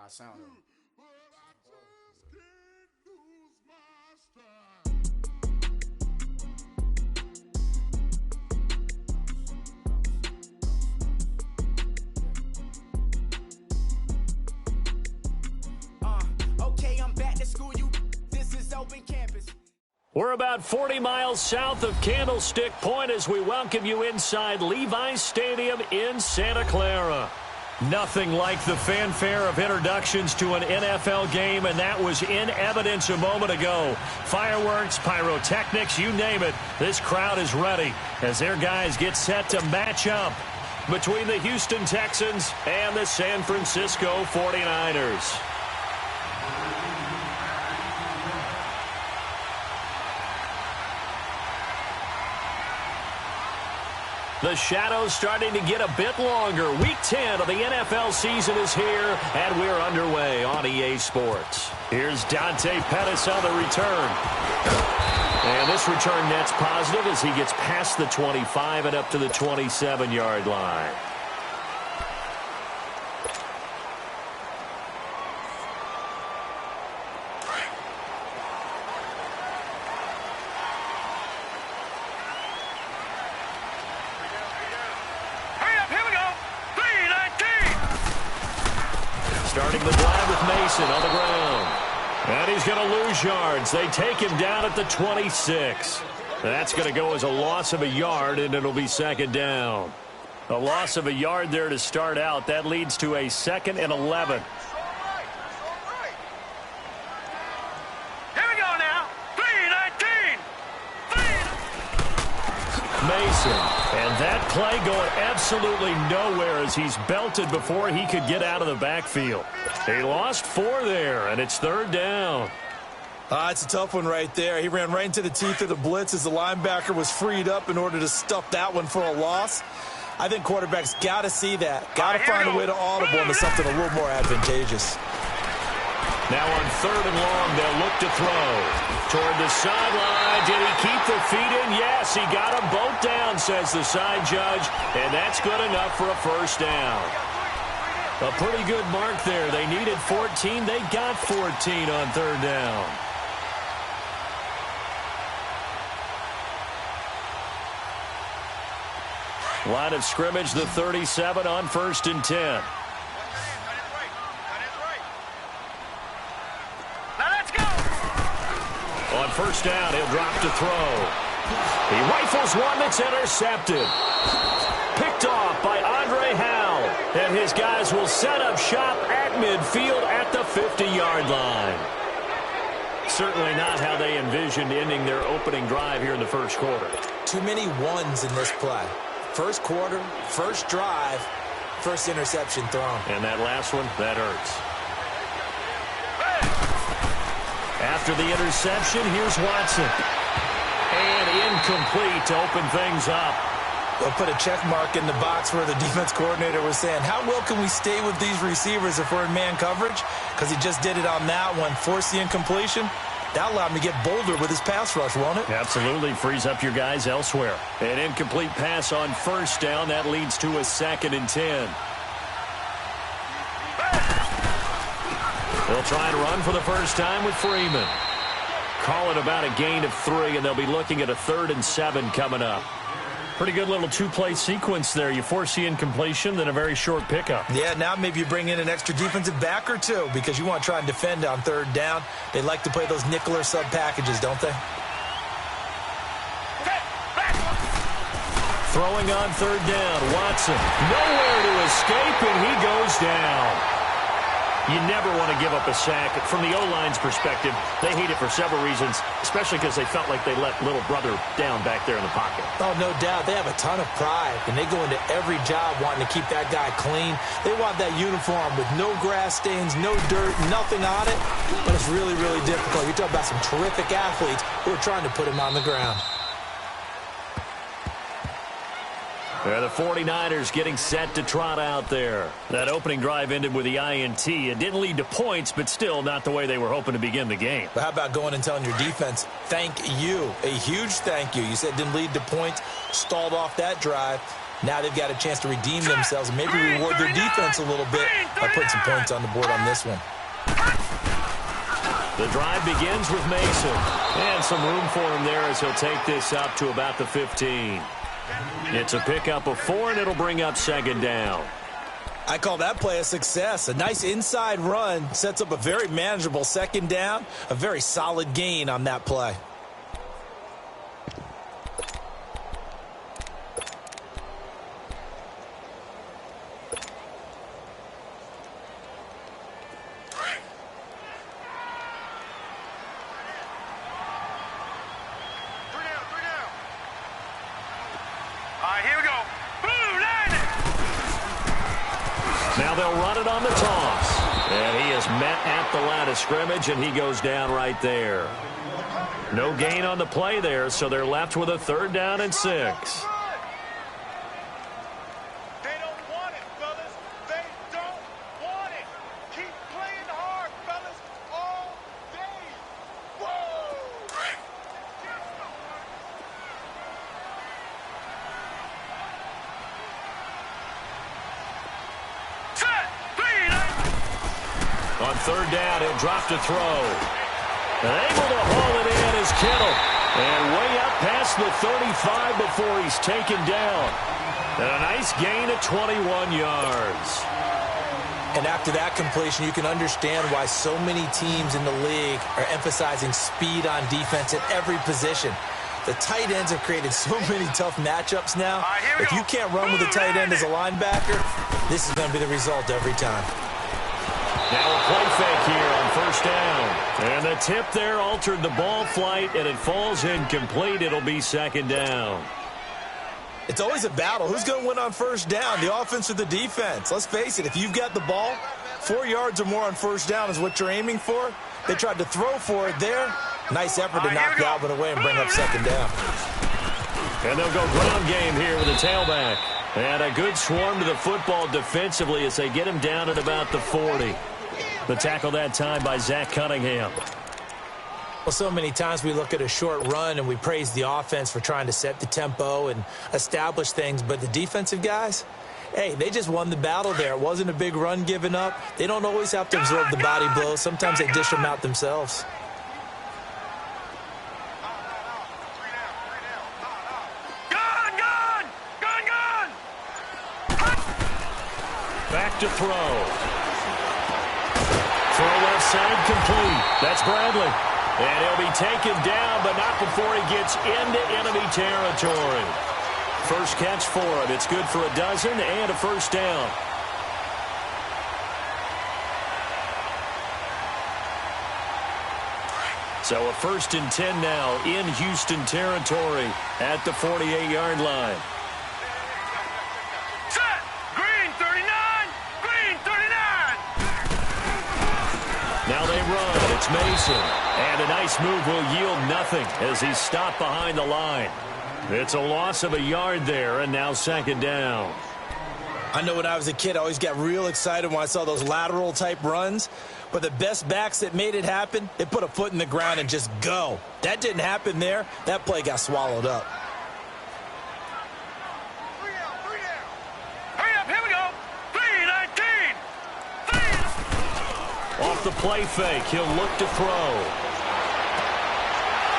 High sound. Okay, I'm back to school. This is open campus. We're about 40 miles south of Candlestick Point as we welcome you inside Levi's Stadium in Santa Clara. Nothing like the fanfare of introductions to an NFL game, and that was in evidence a moment ago. Fireworks, pyrotechnics, you name it. This crowd is ready as their guys get set to match up between the Houston Texans and the San Francisco 49ers. The shadow's starting to get a bit longer. Week 10 of the NFL season is here, and we're underway on EA Sports. Here's Dante Pettis on the return. And this return net's positive as he gets past the 25 and up to the 27-yard line. Starting the drive with Mason on the ground. And he's going to lose yards. They take him down at the 26. That's going to go as a loss of a yard, and it'll be second down. A loss of a yard there to start out. That leads to a 2nd and 11. Mason, and that play going absolutely nowhere as he's belted before he could get out of the backfield. He lost 4 there, and it's third down. It's a tough one right there. He ran right into the teeth of the blitz as the linebacker was freed up in order to stuff that one for a loss. I think quarterbacks got to see that. Got to find a way to audible into something a little more advantageous. Now on 3rd and long, they'll look to throw. Toward the sideline, did he keep the feet in? Yes, he got them both down, says the side judge, and that's good enough for a first down. A pretty good mark there. They needed 14. They got 14 on 3rd down. Line of scrimmage, the 37 on 1st and 10. On 1st down, he'll drop to throw. He rifles one that's intercepted. Picked off by Andre Howell. And his guys will set up shop at midfield at the 50-yard line. Certainly not how they envisioned ending their opening drive here in the first quarter. Too many ones in this play. First quarter, first drive, first interception thrown. And that last one, that hurts. After the interception, here's Watson. And incomplete to open things up. They'll put a check mark in the box where the defense coordinator was saying, how well can we stay with these receivers if we're in man coverage? Because he just did it on that one, forced the incompletion. That allowed him to get bolder with his pass rush, won't it? Absolutely. Frees up your guys elsewhere. An incomplete pass on 1st down. That leads to a 2nd and 10. They'll try and run for the first time with Freeman. Call it about a gain of 3, and they'll be looking at a 3rd and 7 coming up. Pretty good little 2-play sequence there. You force the incompletion, then a very short pickup. Yeah, now maybe you bring in an extra defensive back or 2 because you want to try and defend on 3rd down. They like to play those nickel or sub packages, don't they? Throwing on 3rd down, Watson. Nowhere to escape, and he goes down. You never want to give up a sack. From the O-line's perspective, they hate it for several reasons, especially because they felt like they let little brother down back there in the pocket. Oh, no doubt. They have a ton of pride, and they go into every job wanting to keep that guy clean. They want that uniform with no grass stains, no dirt, nothing on it, but it's really, really difficult. You're talking about some terrific athletes who are trying to put him on the ground. The 49ers getting set to trot out there. That opening drive ended with the INT. It didn't lead to points, but still not the way they were hoping to begin the game. But how about going and telling your defense, thank you, a huge thank you. You said it didn't lead to points, stalled off that drive. Now they've got a chance to redeem themselves and maybe reward their defense a little bit by putting some points on the board on this one. The drive begins with Mason. And some room for him there as he'll take this up to about the 15. It's a pickup of 4, and it'll bring up second down. I call that play a success. A nice inside run sets up a very manageable second down. A very solid gain on that play. Now they'll run it on the toss. And he is met at the line of scrimmage, and he goes down right there. No gain on the play there, so they're left with a 3rd down and 6. They don't want it, fellas. They don't want it. Keep playing hard, fellas, all day. Whoa! On 3rd down, he'll drop to throw. And able to haul it in is Kittle. And way up past the 35 before he's taken down. And a nice gain of 21 yards. And after that completion, you can understand why so many teams in the league are emphasizing speed on defense at every position. The tight ends have created so many tough matchups now. If you can't run with a tight end as a linebacker, this is going to be the result every time. Now a play fake here on 1st down. And the tip there altered the ball flight, and it falls incomplete. It'll be 2nd down. It's always a battle. Who's going to win on 1st down, the offense or the defense? Let's face it, if you've got the ball, 4 yards or more on 1st down is what you're aiming for. They tried to throw for it there. Nice effort to knock Galvin away and bring up 2nd down. And they'll go ground game here with a tailback. And a good swarm to the football defensively as they get him down at about the 40. The tackle that time by Zach Cunningham. Well, so many times we look at a short run and we praise the offense for trying to set the tempo and establish things, but the defensive guys, hey, they just won the battle there. It wasn't a big run given up. They don't always have to absorb the body blows. Sometimes they dish them out themselves. Back to throw. Throw left side complete. That's Bradley. And he'll be taken down, but not before he gets into enemy territory. First catch for him. It's good for a dozen and a 1st down. So a 1st and 10 now in Houston territory at the 48-yard line. Now they run. It's Mason. And a nice move will yield nothing as he's stopped behind the line. It's a loss of a yard there, and now 2nd down. I know when I was a kid, I always got real excited when I saw those lateral-type runs. But the best backs that made it happen, they put a foot in the ground and just go. That didn't happen there. That play got swallowed up. Off the play fake, he'll look to throw.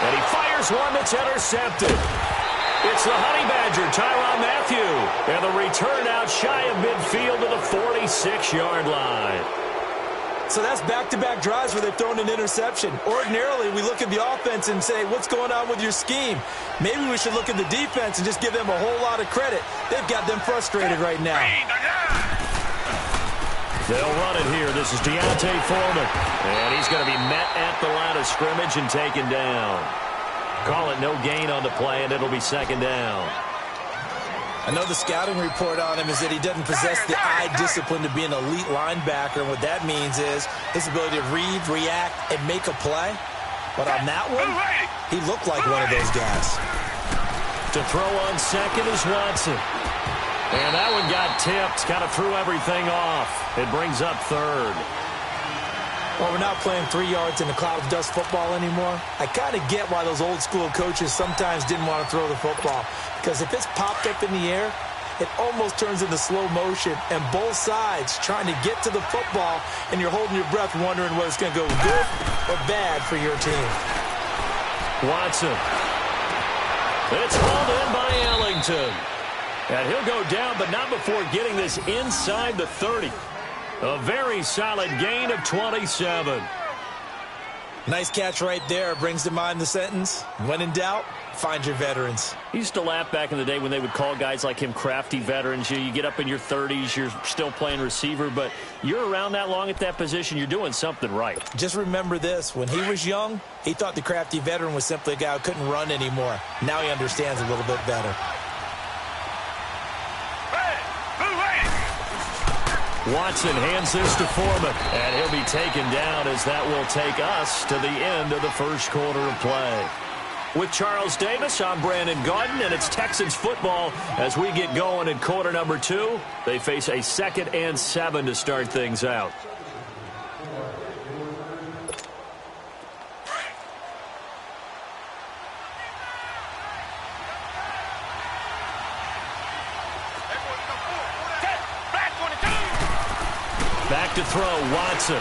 And he fires one that's intercepted. It's the Honey Badger, Tyrann Mathieu. And the return out shy of midfield to the 46-yard line. So that's back-to-back drives where they've thrown an interception. Ordinarily, we look at the offense and say, what's going on with your scheme? Maybe we should look at the defense and just give them a whole lot of credit. They've got them frustrated right now. They'll run it here. This is Deontay Foreman. And he's going to be met at the line of scrimmage and taken down. Call it no gain on the play, and it'll be 2nd down. I know the scouting report on him is that he doesn't possess the eye discipline to be an elite linebacker. And what that means is his ability to read, react, and make a play. But on that one, he looked like one of those guys. To throw on 2nd is Watson. And that one got tipped, kind of threw everything off. It brings up 3rd. Well, we're not playing 3 yards in a cloud of dust football anymore. I kind of get why those old school coaches sometimes didn't want to throw the football. Because if it's popped up in the air, it almost turns into slow motion, and both sides trying to get to the football, and you're holding your breath wondering whether it's going to go good or bad for your team. Watson. It's hauled in by Ellington. And he'll go down, but not before getting this inside the 30. A very solid gain of 27. Nice catch right there. Brings to mind the sentence, when in doubt, find your veterans. He used to laugh back in the day when they would call guys like him crafty veterans. You get up in your 30s, you're still playing receiver, but you're around that long at that position, you're doing something right. Just remember this. When he was young, he thought the crafty veteran was simply a guy who couldn't run anymore. Now he understands a little bit better. Watson hands this to Foreman, and he'll be taken down as that will take us to the end of the first quarter of play. With Charles Davis, I'm Brandon Gaudin, and it's Texans football as we get going in quarter number 2. They face a 2nd and 7 to start things out. Back to throw, Watson.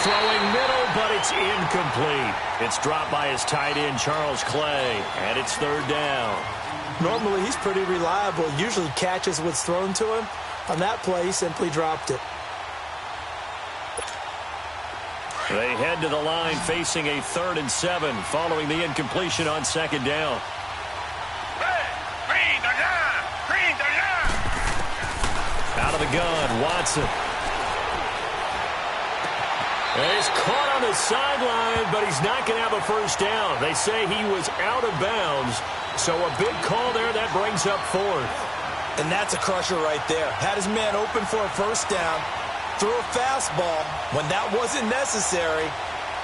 Throwing middle, but it's incomplete. It's dropped by his tight end, Charles Clay, and it's 3rd down. Normally, he's pretty reliable. Usually catches what's thrown to him. On that play, he simply dropped it. They head to the line facing a 3rd and 7 following the incompletion on 2nd down. Out of the gun, Watson. He's caught on the sideline, but he's not going to have a first down. They say he was out of bounds, so a big call there that brings up 4th. And that's a crusher right there. Had his man open for a first down, threw a fastball when that wasn't necessary,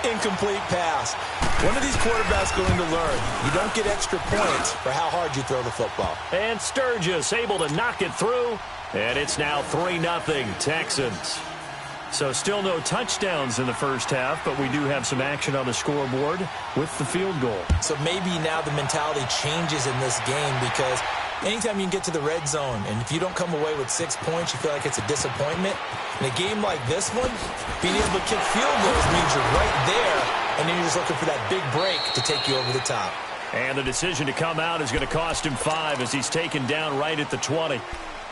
incomplete pass. When are these quarterbacks going to learn? You don't get extra points for how hard you throw the football. And Sturgis able to knock it through, and it's now 3-0 Texans. So still no touchdowns in the first half, but we do have some action on the scoreboard with the field goal. So maybe now the mentality changes in this game because anytime you can get to the red zone, and if you don't come away with 6 points, you feel like it's a disappointment. In a game like this one, being able to kick field goals means you're right there, and then you're just looking for that big break to take you over the top. And the decision to come out is going to cost him 5 as he's taken down right at the 20.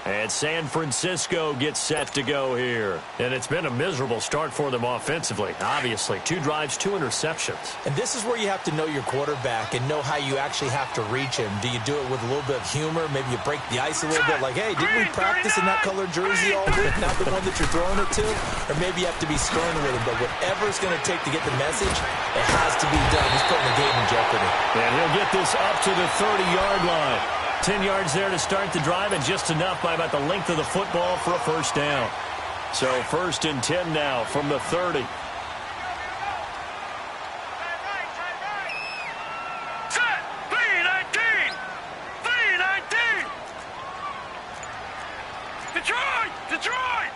And San Francisco gets set to go here. And it's been a miserable start for them offensively, obviously. 2 drives, 2 interceptions. And this is where you have to know your quarterback and know how you actually have to reach him. Do you do it with a little bit of humor? Maybe you break the ice a little bit like, hey, didn't we practice in that colored jersey all week, not the one that you're throwing it to? Or maybe you have to be stern with him. But whatever it's going to take to get the message, it has to be done. He's putting the game in jeopardy. And he'll get this up to the 30-yard line. 10 yards there to start the drive, and just enough by about the length of the football for a first down. So 1st and 10 now from the 30. Set! 3-19! 3-19! Detroit! Detroit!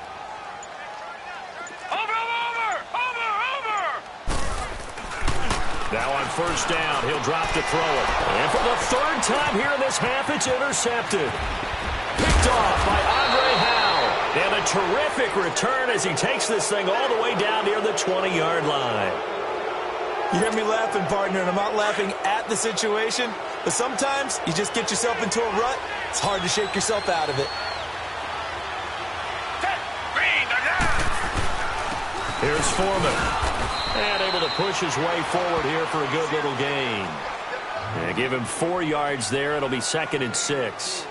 Over! Now on first down, he'll drop to throw it. And for the 3rd time here in this half, it's intercepted. Picked off by Andre Howe. And a terrific return as he takes this thing all the way down near the 20-yard line. You hear me laughing, partner, and I'm not laughing at the situation, but sometimes you just get yourself into a rut. It's hard to shake yourself out of it. Here's Foreman. And able to push his way forward here for a good little gain. And give him 4 yards there. It'll be 2nd and 6.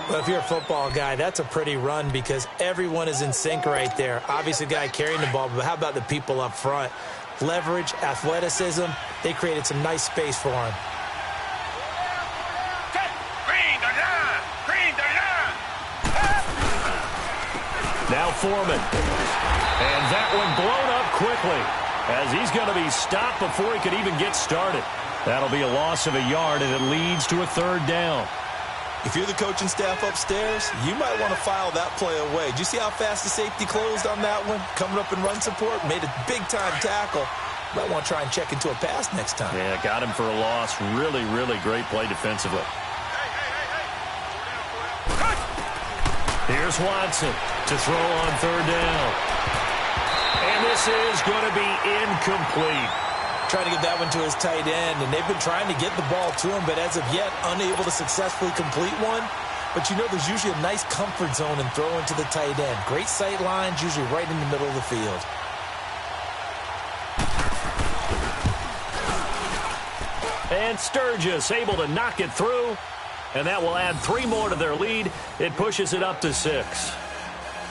Well, if you're a football guy, that's a pretty run because everyone is in sync right there. Obviously, the guy carrying the ball, but how about the people up front? Leverage, athleticism, they created some nice space for him. Now Foreman. And that one blown up quickly, as he's going to be stopped before he could even get started. That'll be a loss of a yard, and it leads to a 3rd down. If you're the coaching staff upstairs, you might want to file that play away. Do you see how fast the safety closed on that one? Coming up in run support, made a big-time tackle. Might want to try and check into a pass next time. Yeah, got him for a loss. Really, really great play defensively. Hey! Here's Watson to throw on third down. And this is going to be incomplete. Trying to get that one to his tight end, and they've been trying to get the ball to him, but as of yet, unable to successfully complete one. But you know there's usually a nice comfort zone in throwing to the tight end. Great sight lines, usually right in the middle of the field. And Sturgis able to knock it through, and that will add 3 more to their lead. It pushes it up to 6.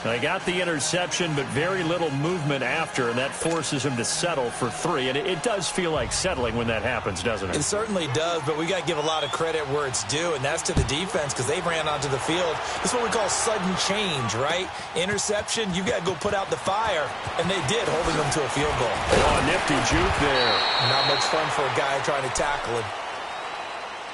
They got the interception, but very little movement after, and that forces him to settle for 3. And it does feel like settling when that happens, doesn't it? It certainly does, but we got to give a lot of credit where it's due, and that's to the defense because they ran onto the field. This is what we call sudden change, right? Interception, you got to go put out the fire, and they did, holding them to a field goal. Oh, nifty juke there. Not much fun for a guy trying to tackle him.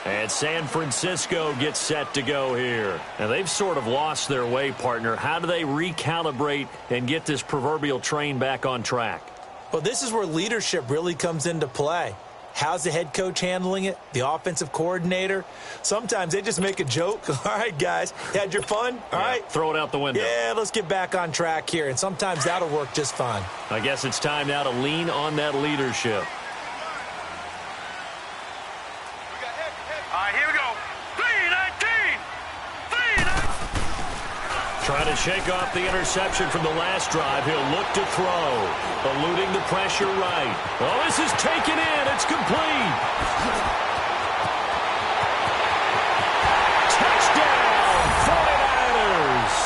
And San Francisco gets set to go here. Now, they've sort of lost their way, partner. How do they recalibrate and get this proverbial train back on track? Well, this is where leadership really comes into play. How's the head coach handling it? The offensive coordinator? Sometimes they just make a joke. All right, guys, had your fun? All right. Throw it out the window. Yeah, let's get back on track here. And sometimes that'll work just fine. I guess it's time now to lean on that leadership. Here we go. 3-19. Trying to shake off the interception from the last drive. He'll look to throw. Eluding the pressure right. Oh, this is taken in. It's complete. Touchdown, 49ers.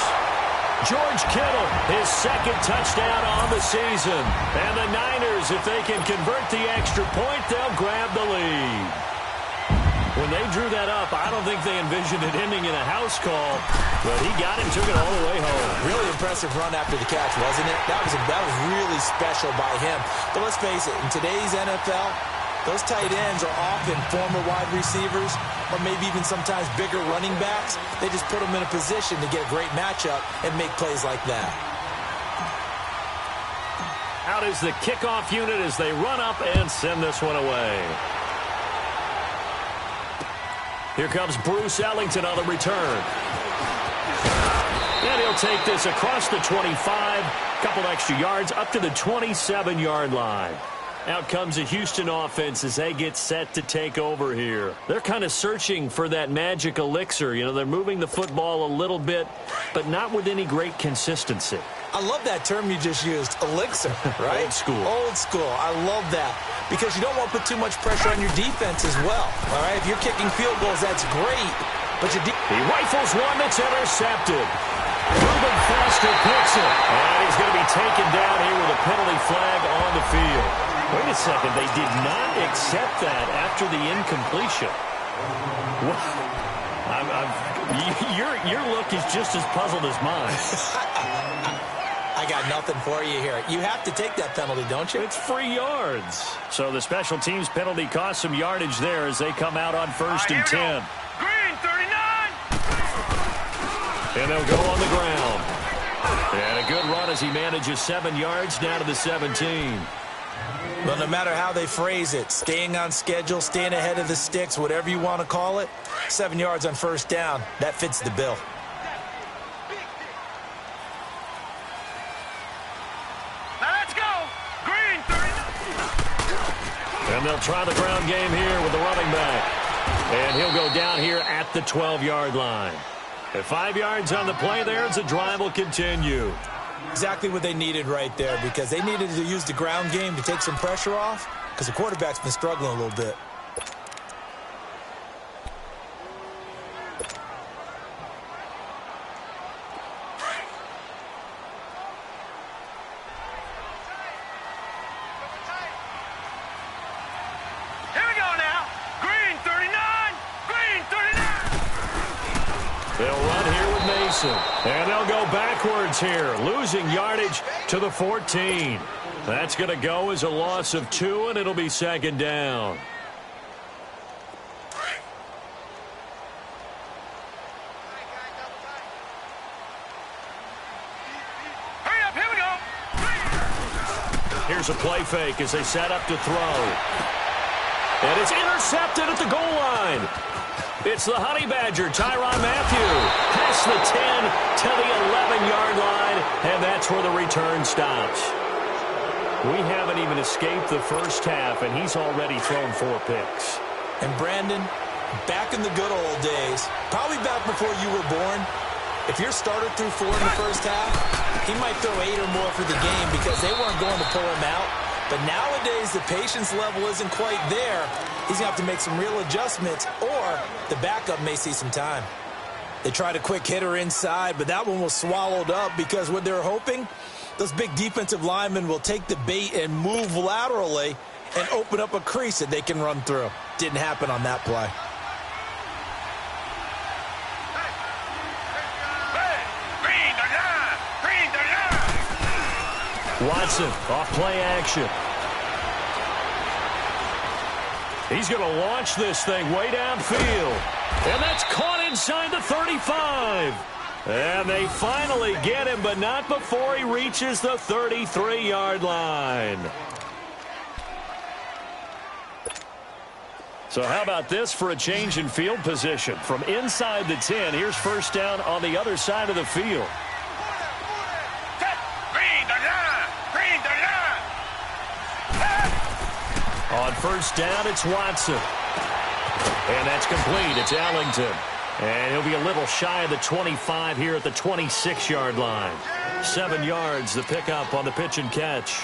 George Kittle, his second touchdown on the season. And the Niners, if they can convert the extra point, they'll grab the lead. When they drew that up, I don't think they envisioned it ending in a house call, but he got him, took it all the way home. Really impressive run after the catch, wasn't it? That was really special by him. But let's face it, in today's NFL, those tight ends are often former wide receivers or maybe even sometimes bigger running backs. They just put them in a position to get a great matchup and make plays like that. Out is the kickoff unit as they run up and send this one away. Here comes Bruce Ellington on the return. And he'll take this across the 25, couple extra yards, up to the 27-yard line. Out comes the Houston offense as they get set to take over here. They're kind of searching for that magic elixir. You know, they're moving the football a little bit, but not with any great consistency. I love that term you just used, elixir, right? Old school. Old school. I love that because you don't want to put too much pressure on your defense as well, all right? If you're kicking field goals, that's great, but your he rifles one that's intercepted. Reuben Foster picks it, and he's going to be taken down here with a penalty flag on the field. Wait a second, they did not accept that after the incompletion. Your look is just as puzzled as mine. I got nothing for you here. You have to take that penalty, don't you? It's free yards. So the special teams penalty cost some yardage there as they come out on 1st and 10. Green, 39. And they'll go on the ground. And a good run as he manages 7 yards down to the 17. Well, no matter how they phrase it, staying on schedule, staying ahead of the sticks, whatever you want to call it, 7 yards on 1st down, that fits the bill. Now let's go. Green, 39. And they'll try the ground game here with the running back. And he'll go down here at the 12-yard line. At 5 yards on the play there, as the drive will continue. Exactly what they needed right there because they needed to use the ground game to take some pressure off because the quarterback's been struggling a little bit. Here we go now. Green, 39. Green, 39. They'll run here with Mason. And they'll go backwards here, losing yardage to the 14. That's going to go as a loss of 2, and it'll be 2nd down. Hurry up, here we go. Here's a play fake as they set up to throw. And it's intercepted at the goal line. It's the Honey Badger, Tyrann Mathieu. Past the to the 11-yard line, and that's where the return stops. We haven't even escaped the first half, and he's already thrown 4 picks. And Brandon, back in the good old days, probably back before you were born, if your starter threw 4 in the first half, he might throw 8 or more for the game because they weren't going to pull him out. But nowadays, the patience level isn't quite there. He's going to have to make some real adjustments, or the backup may see some time. They tried a quick hitter inside, but that one was swallowed up because what they're hoping, those big defensive linemen will take the bait and move laterally and open up a crease that they can run through. Didn't happen on that play. Watson off play action. He's going to launch this thing way downfield. And that's caught inside the 35. And they finally get him, but not before he reaches the 33-yard line. So how about this for a change in field position? From inside the 10, here's first down on the other side of the field. On first down, it's Watson. And that's complete. It's Ellington. And he'll be a little shy of the 25 here at the 26-yard line. 7 yards, the pickup on the pitch and catch.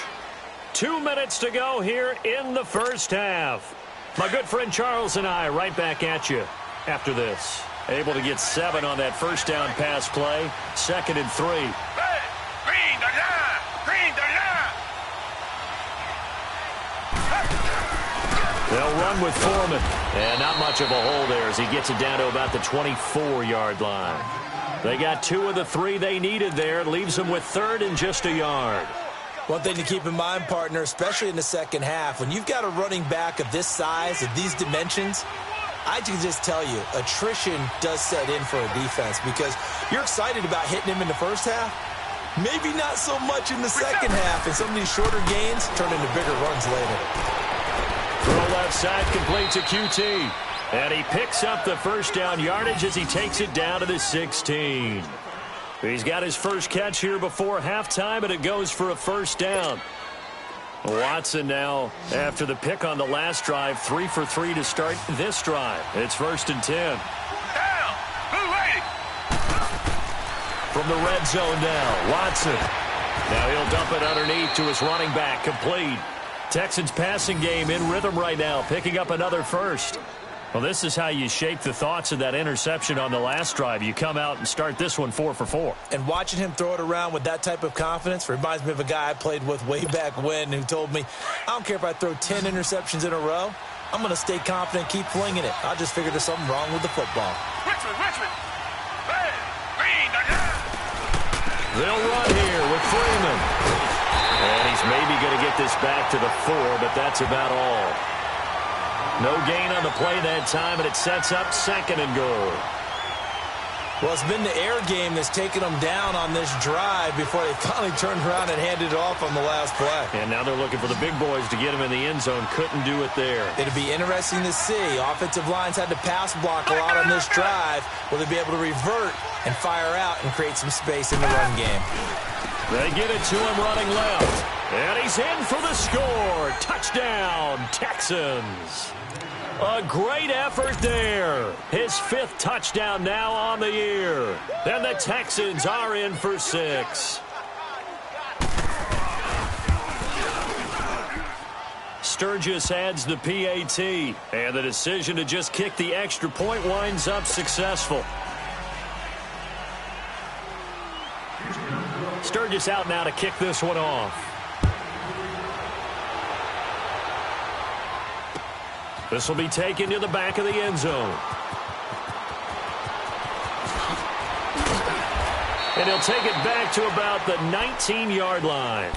2 minutes to go here in the first half. My good friend Charles and I right back at you after this. Able to get 7 on that first down pass play. 2nd and 3. They'll run with Foreman. And not much of a hole there as he gets it down to about the 24-yard line. They got 2 of the 3 they needed there. It leaves them with 3rd and just a yard. One thing to keep in mind, partner, especially in the second half, when you've got a running back of this size, of these dimensions, I can just tell you, attrition does set in for a defense because you're excited about hitting him in the first half. Maybe not so much in the second half, and some of these shorter gains turn into bigger runs later. Throw left side, complete to QT. And he picks up the first down yardage as he takes it down to the 16. He's got his first catch here before halftime, and it goes for a first down. Watson now, after the pick on the last drive, 3 for 3 to start this drive. It's 1st and 10. Down. Blue lady. From the red zone now, Watson. Now he'll dump it underneath to his running back, complete. Texans passing game in rhythm right now, picking up another first. Well, this is how you shake the thoughts of that interception on the last drive. You come out and start this one 4 for 4. And watching him throw it around with that type of confidence reminds me of a guy I played with way back when who told me, I don't care if I throw 10 interceptions in a row. I'm going to stay confident, keep flinging it. I just figured there's something wrong with the football. Richmond. They'll run here with Freeman. And he's maybe going to get this back to the 4, but that's about all. No gain on the play that time, and it sets up 2nd and goal. Well, it's been the air game that's taken them down on this drive before they finally turned around and handed it off on the last play. And now they're looking for the big boys to get him in the end zone. Couldn't do it there. It'll be interesting to see. Offensive lines had to pass block a lot on this drive. Will they be able to revert and fire out and create some space in the run game? They get it to him running left. And he's in for the score. Touchdown, Texans. A great effort there. His 5th touchdown now on the year. And the Texans are in for 6. Sturgis adds the PAT. And the decision to just kick the extra point winds up successful. Sturgis out now to kick this one off. This will be taken to the back of the end zone. And he'll take it back to about the 19-yard line.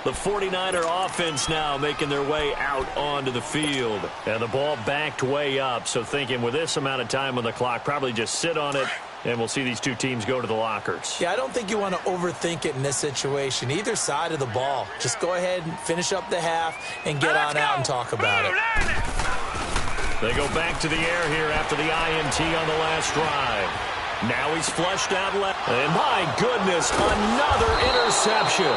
The 49er offense now making their way out onto the field. And the ball backed way up. So thinking with this amount of time on the clock, probably just sit on it. And we'll see these two teams go to the lockers. Yeah, I don't think you want to overthink it in this situation. Either side of the ball. Just go ahead and finish up the half and get on out and talk about it. They go back to the air here after the INT on the last drive. Now he's flushed out left. And my goodness, another interception.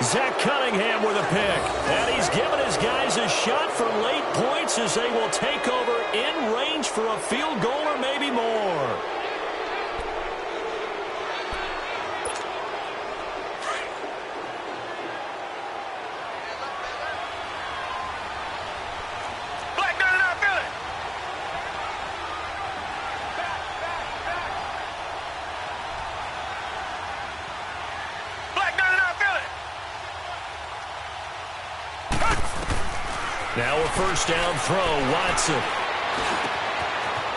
Zach Cunningham with a pick. And he's given his guys a shot for late points as they will take over in range for a field goal or maybe more. Now a first down throw, Watson.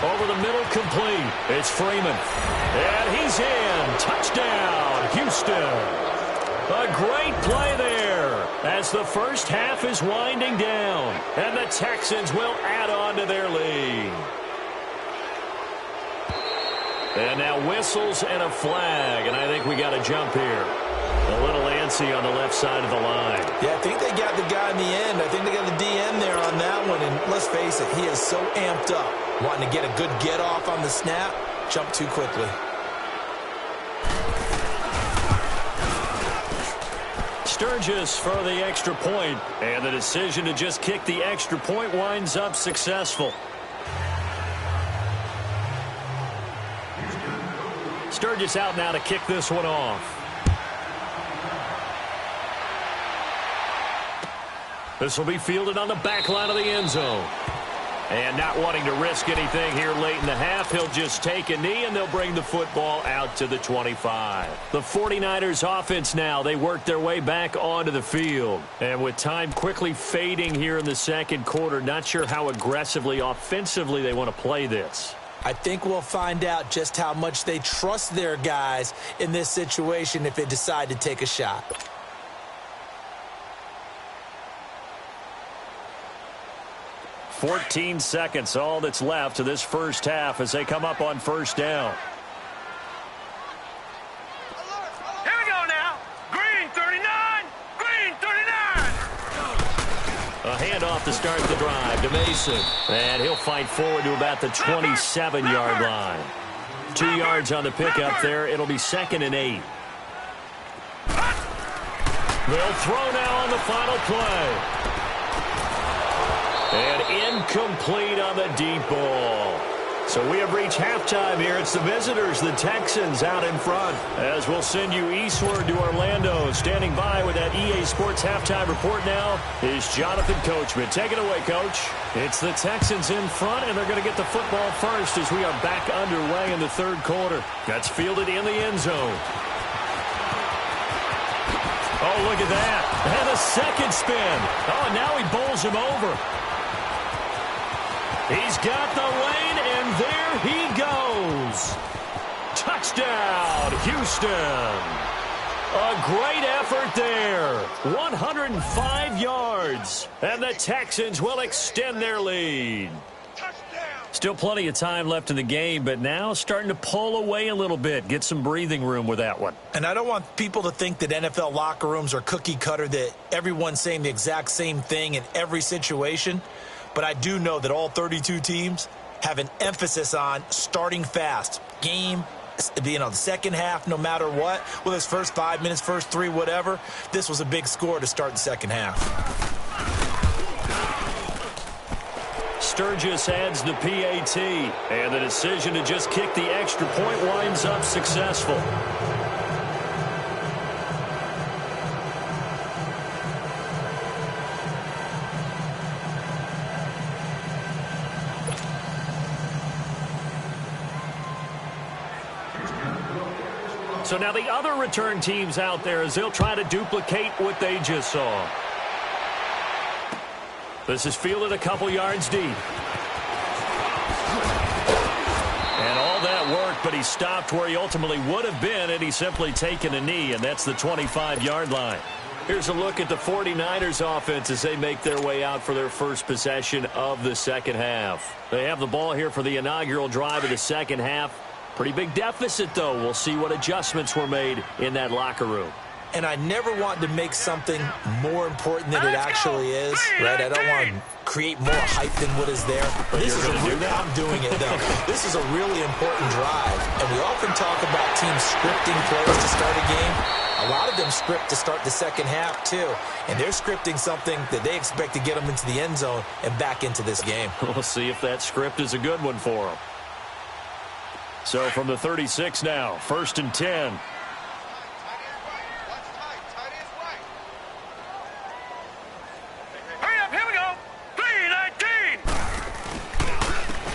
Over the middle, complete. It's Freeman. And he's in. Touchdown, Houston. A great play there as the first half is winding down. And the Texans will add on to their lead. And now whistles and a flag. And I think we got a jump here. A little antsy on the left side of the line. Yeah, I think they got the guy in the end. I think they got the DN there on that one. And let's face it, he is so amped up, wanting to get a good get-off on the snap, jump too quickly. Sturgis for the extra point. And the decision to just kick the extra point winds up successful. Sturgis out now to kick this one off. This will be fielded on the back line of the end zone. And not wanting to risk anything here late in the half, he'll just take a knee and they'll bring the football out to the 25. The 49ers offense now, they work their way back onto the field. And with time quickly fading here in the second quarter, not sure how aggressively, offensively they want to play this. I think we'll find out just how much they trust their guys in this situation if they decide to take a shot. 14 seconds, all that's left to this first half as they come up on first down. Here we go now. Green 39. Green 39. A handoff to start the drive to Mason. And he'll fight forward to about the 27-yard line. 2 yards on the pickup there. It'll be 2nd and 8. They'll throw now on the final play. And incomplete on the deep ball. So we have reached halftime here. It's the visitors, the Texans, out in front. As we'll send you eastward to Orlando. Standing by with that EA Sports halftime report now is Jonathan Coachman. Take it away, Coach. It's the Texans in front, and they're going to get the football first as we are back underway in the third quarter. That's fielded in the end zone. Oh, look at that. And a second spin. Oh, and now he bowls him over. He's got the lane, and there he goes. Touchdown, Houston. A great effort there. 105 yards. And the Texans will extend their lead. Still plenty of time left in the game, but now starting to pull away a little bit. Get some breathing room with that one. And I don't want people to think that NFL locker rooms are cookie cutter, that everyone's saying the exact same thing in every situation. But I do know that all 32 teams have an emphasis on starting fast. Game, the second half, no matter what. Whether it's first 5 minutes, first 3, whatever. This was a big score to start the second half. Sturgis adds the PAT. And the decision to just kick the extra point winds up successful. So now the other return teams out there as they'll try to duplicate what they just saw. This is fielded a couple yards deep. And all that work, but he stopped where he ultimately would have been had he simply taken a knee, and that's the 25-yard line. Here's a look at the 49ers offense as they make their way out for their first possession of the second half. They have the ball here for the inaugural drive of the second half. Pretty big deficit, though. We'll see what adjustments were made in that locker room. and I never want to make something more important than it actually is, right? I don't want to create more hype than what is there. This is I'm doing it, though. This is a really important drive, and we often talk about teams scripting plays to start a game. A lot of them script to start the second half, too, and they're scripting something that they expect to get them into the end zone and back into this game. We'll see if that script is a good one for them. So from the 36 now, 1st and 10.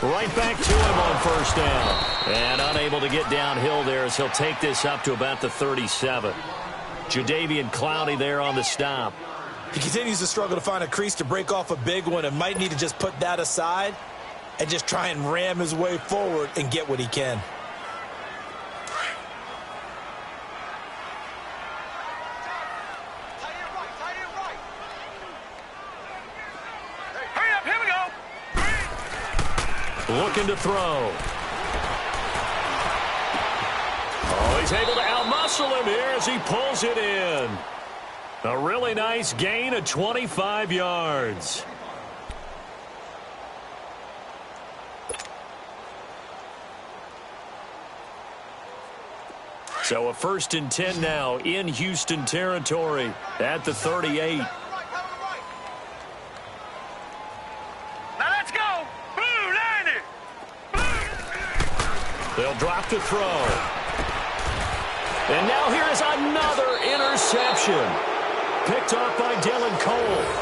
Right back to him on 1st down. And unable to get downhill there as he'll take this up to about the 37. Jadeveon Clowney there on the stop. He continues to struggle to find a crease to break off a big one and might need to just put that aside and just try and ram his way forward and get what he can. Looking to throw. Oh, he's able to outmuscle him here as he pulls it in. A really nice gain of 25 yards. So a 1st and 10 now in Houston territory at the 38. They'll drop to throw. And now here is another interception. Picked off by Dylan Cole.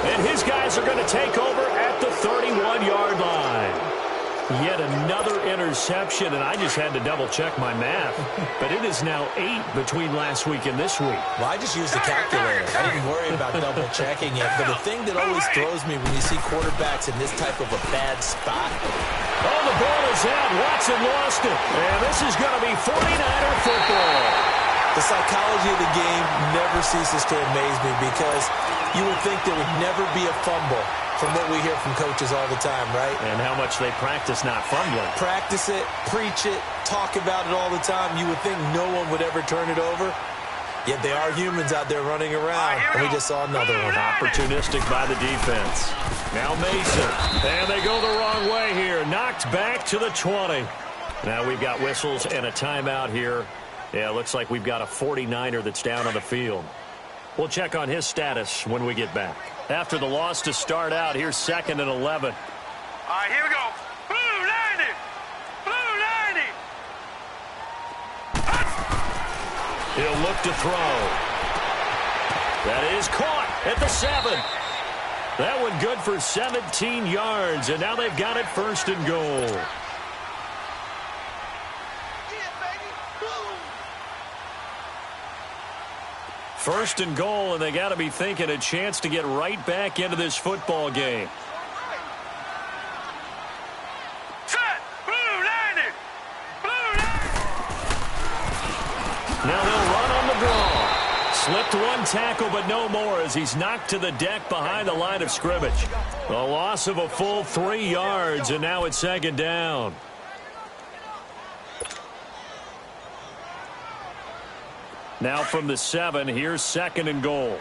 And his guys are going to take over at the 31-yard line. Yet another interception, and I just had to double-check my math. But it is now 8 between last week and this week. Well, I just used the calculator. I didn't worry about double-checking it. But the thing that always throws me when you see quarterbacks in this type of a bad spot. Oh, the ball is out. Watson lost it. And this is going to be 49er football. The psychology of the game never ceases to amaze me because you would think there would never be a fumble from what we hear from coaches all the time, right? And how much they practice not fumbling. Practice it, preach it, talk about it all the time. You would think no one would ever turn it over. Yet they are humans out there running around, and we just saw another one. Opportunistic by the defense. Now Mason. And they go the wrong way here. Knocked back to the 20. Now we've got whistles and a timeout here. Yeah, it looks like we've got a 49er that's down on the field. We'll check on his status when we get back. After the loss to start out, here's 2nd and 11. All right, here we go. Blue 90. Blue 90. He'll look to throw. That is caught at the 7. That one good for 17 yards, and now they've got it 1st and goal. First and goal, and they got to be thinking a chance to get right back into this football game. Set. Blue 90. Blue 90. Now they'll run on the draw. Slipped one tackle, but no more as he's knocked to the deck behind the line of scrimmage. A loss of a full 3 yards, and now it's 2nd down. Now from the 7, here's 2nd and goal.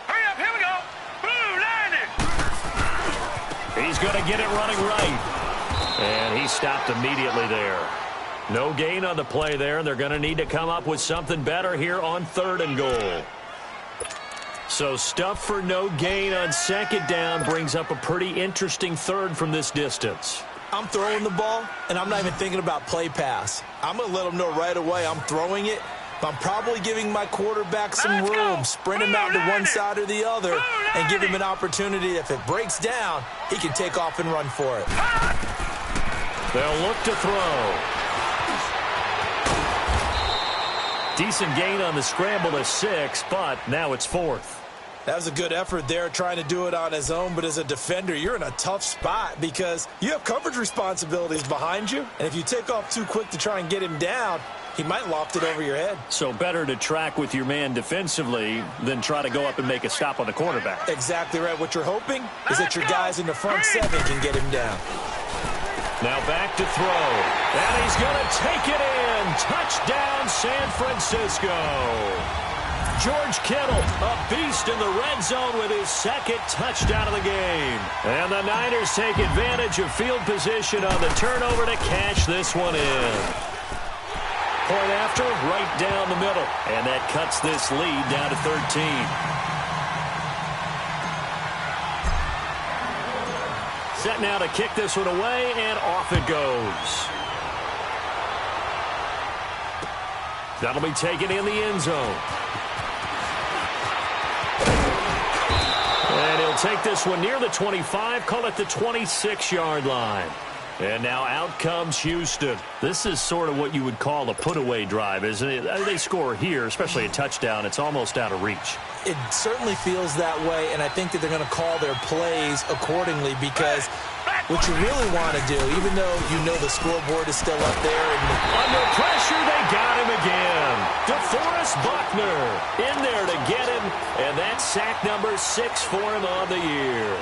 Hurry up, here we go. Blue 90. He's going to get it running right. And he stopped immediately there. No gain on the play there, and they're going to need to come up with something better here on 3rd and goal. So stuff for no gain on 2nd down brings up a pretty interesting 3rd from this distance. I'm throwing the ball, and I'm not even thinking about play pass. I'm going to let them know right away I'm throwing it, but I'm probably giving my quarterback some room, sprint him out to one side or the other, and give him an opportunity. If it breaks down, he can take off and run for it. They'll look to throw. Decent gain on the scramble to 6, but now it's 4th. That was a good effort there, trying to do it on his own. But as a defender, you're in a tough spot because you have coverage responsibilities behind you. And if you take off too quick to try and get him down, he might loft it over your head. So better to track with your man defensively than try to go up and make a stop on the quarterback. Exactly right. What you're hoping is that your guys in the front 7 can get him down. Now back to throw. And he's going to take it in. Touchdown, San Francisco. George Kittle, a beast in the red zone with his second touchdown of the game. And the Niners take advantage of field position on the turnover to cash this one in. Point after, right down the middle. And that cuts this lead down to 13. Set now to kick this one away, and off it goes. That'll be taken in the end zone. And he'll take this one near the 25, call it the 26-yard line. And now out comes Houston. This is sort of what you would call a put-away drive, isn't it? They score here, especially a touchdown. It's almost out of reach. It certainly feels that way, and I think that they're going to call their plays accordingly because what you really want to do, even though you know the scoreboard is still up there. Under pressure, they got him again. DeForest Buckner in there to get him, and that's sack number 6 for him on the year.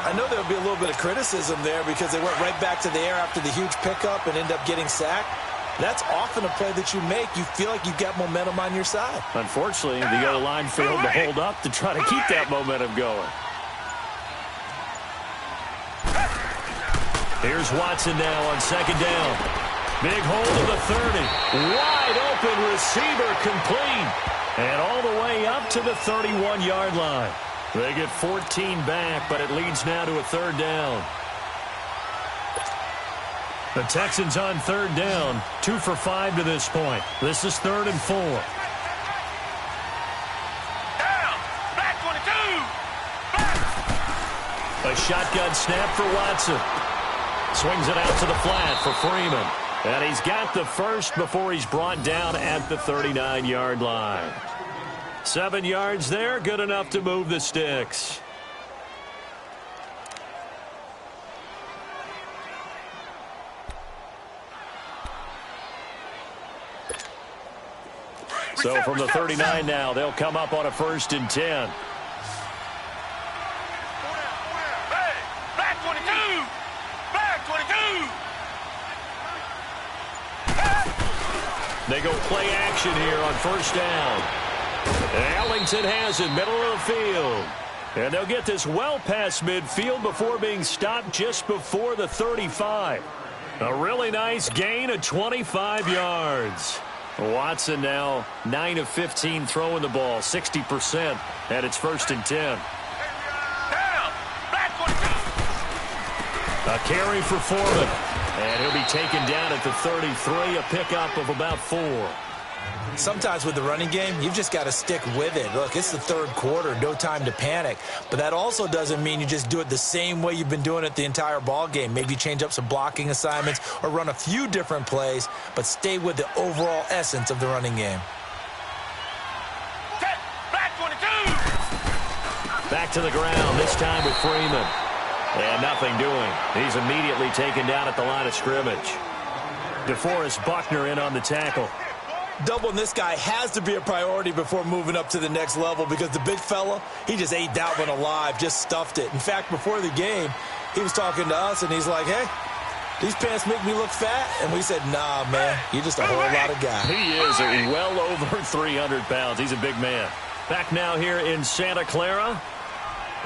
I know there'll be a little bit of criticism there because they went right back to the air after the huge pickup and end up getting sacked. That's often a play that you make. You feel like you've got momentum on your side. Unfortunately, the other line failed to hold up to try to keep that momentum going. Here's Watson now on second down. Big hole to the 30. Wide open receiver complete. And all the way up to the 31-yard line. They get 14 back, but it leads now to a third down. The Texans on third down, 2 for 5 to this point. This is 3rd and 4. Down. Back 22. Back. A shotgun snap for Watson. Swings it out to the flat for Freeman. And he's got the first before he's brought down at the 39-yard line. 7 yards there, good enough to move the sticks. So from the 39 now, they'll come up on a 1st and 10. Hey, back 22. Back 22. They go play action here on 1st down. Ellington has it, middle of the field. And they'll get this well past midfield before being stopped just before the 35. A really nice gain of 25 yards. Watson now 9 of 15 throwing the ball, 60%, and it's 1st and 10. Down. Back 22. A carry for Foreman. And he'll be taken down at the 33, a pickup of about 4. Sometimes with the running game, you've just got to stick with it. Look, it's the 3rd quarter, no time to panic. But that also doesn't mean you just do it the same way you've been doing it the entire ball game. Maybe change up some blocking assignments or run a few different plays, but stay with the overall essence of the running game. Back 22. Back to the ground, this time with Freeman. And nothing doing. He's immediately taken down at the line of scrimmage. DeForest Buckner in on the tackle. Doubling this guy has to be a priority before moving up to the next level because the big fella, he just ate that one alive, just stuffed it. In fact, before the game, he was talking to us, and he's like, hey, these pants make me look fat. And we said, nah, man, you're just a whole lot of guy. He is well over 300 pounds. He's a big man. Back now here in Santa Clara.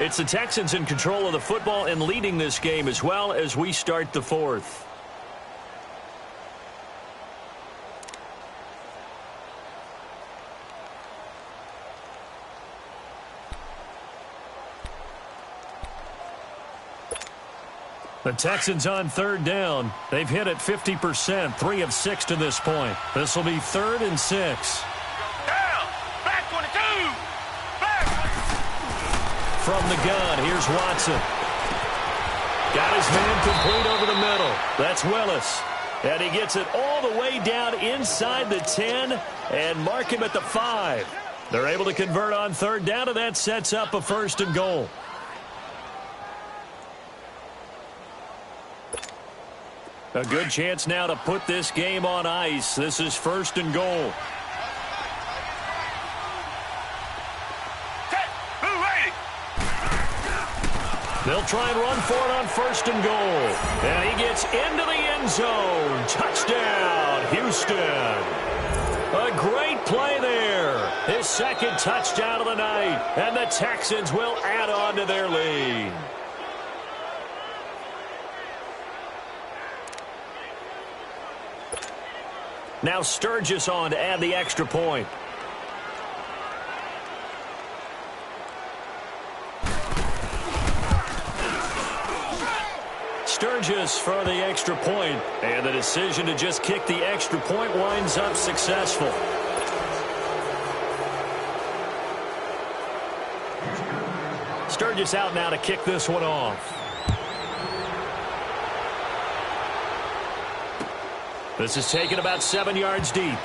It's the Texans in control of the football and leading this game as well as we start the 4th. The Texans on 3rd down. They've hit it 50%, 3 of 6 to this point. This will be 3rd and 6. Down. Back 22. Back. From the gun, here's Watson. Got his man complete over the middle. That's Willis. And he gets it all the way down inside the 10 and mark him at the 5. They're able to convert on 3rd down, and that sets up a 1st and goal. A good chance now to put this game on ice. This is 1st and goal. They'll try and run for it on 1st and goal. And he gets It's into the end zone. Touchdown, Houston. A great play there. His second touchdown of the night. And the Texans will add on to their lead. Now Sturgis on to add the extra point. Sturgis for the extra point, and the decision to just kick the extra point winds up successful. Sturgis out now to kick this one off. This is taken about 7 yards deep.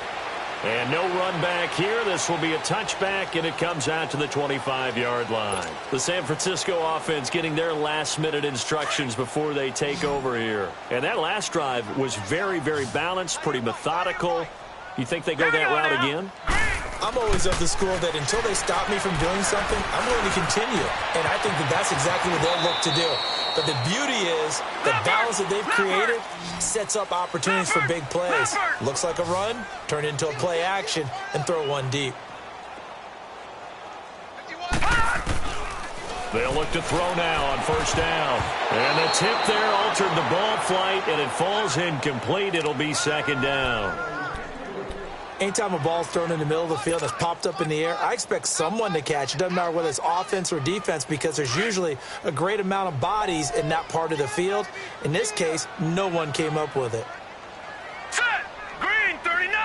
And no run back here. This will be a touchback, and it comes out to the 25-yard line. The San Francisco offense getting their last-minute instructions before they take over here. And that last drive was very, very balanced, pretty methodical. You think they go that route again? I'm always of the school that until they stop me from doing something, I'm going to continue. And I think that that's exactly what they'll look to do. But the beauty is the balance that they've created sets up opportunities for big plays. Looks like a run, turn into a play action, and throw one deep. They'll look to throw now on first down. And the tip there altered the ball flight, and it falls incomplete. It'll be second down. Anytime a ball's thrown in the middle of the field that's popped up in the air, I expect someone to catch. It doesn't matter whether it's offense or defense because there's usually a great amount of bodies in that part of the field. In this case, no one came up with it. Set! Green, 39!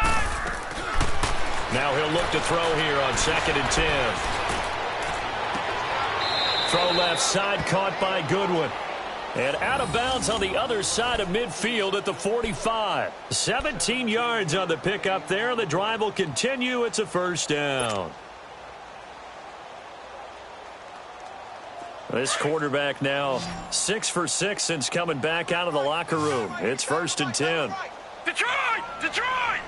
Now he'll look to throw here on 2nd and 10. Throw left side caught by Goodwin. And out of bounds on the other side of midfield at the 45. 17 yards on the pickup there. The drive will continue. It's a first down. This quarterback now 6 for 6 since coming back out of the locker room. It's 1st and 10. Detroit! Detroit!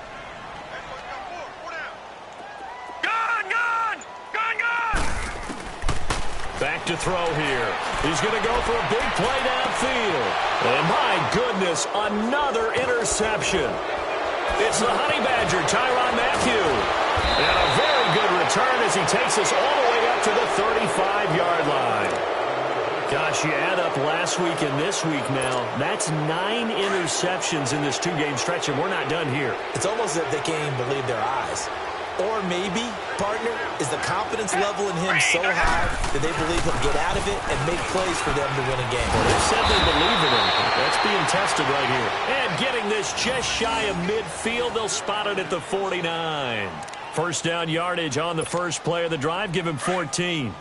Gun! Gun! Gun! Gun! Back to throw here. He's going to go for a big play downfield. And my goodness, another interception. It's the Honey Badger, Tyrann Mathieu. And a very good return as he takes us all the way up to the 35-yard line. Gosh, you add up last week and this week now, that's 9 interceptions in this 2-game stretch, and we're not done here. It's almost as if they can't even believe their eyes. Or maybe, partner, is the confidence level in him so high that they believe he'll get out of it and make plays for them to win a game. Well, they said they believe in him. That's being tested right here. And getting this just shy of midfield, they'll spot it at the 49. First down yardage on the first play of the drive. Give him 14.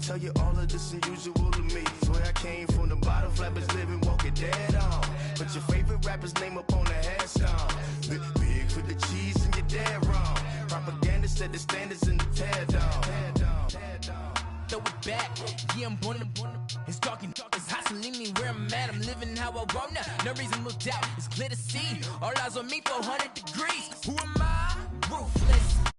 Tell you all of this unusual to me. Swear I came from the bottom, flappers living, walking dead on. Put your favorite rapper's name up on the headstone. Big for the cheese and you're dead wrong. Propaganda set the standards in the tear down. Throw it back, yeah, I'm born to. It's talking, it's hustling me where I'm at. I'm living how I want now. No reason to doubt, it's clear to see. All eyes on me, 400 degrees. Who am I? Ruthless.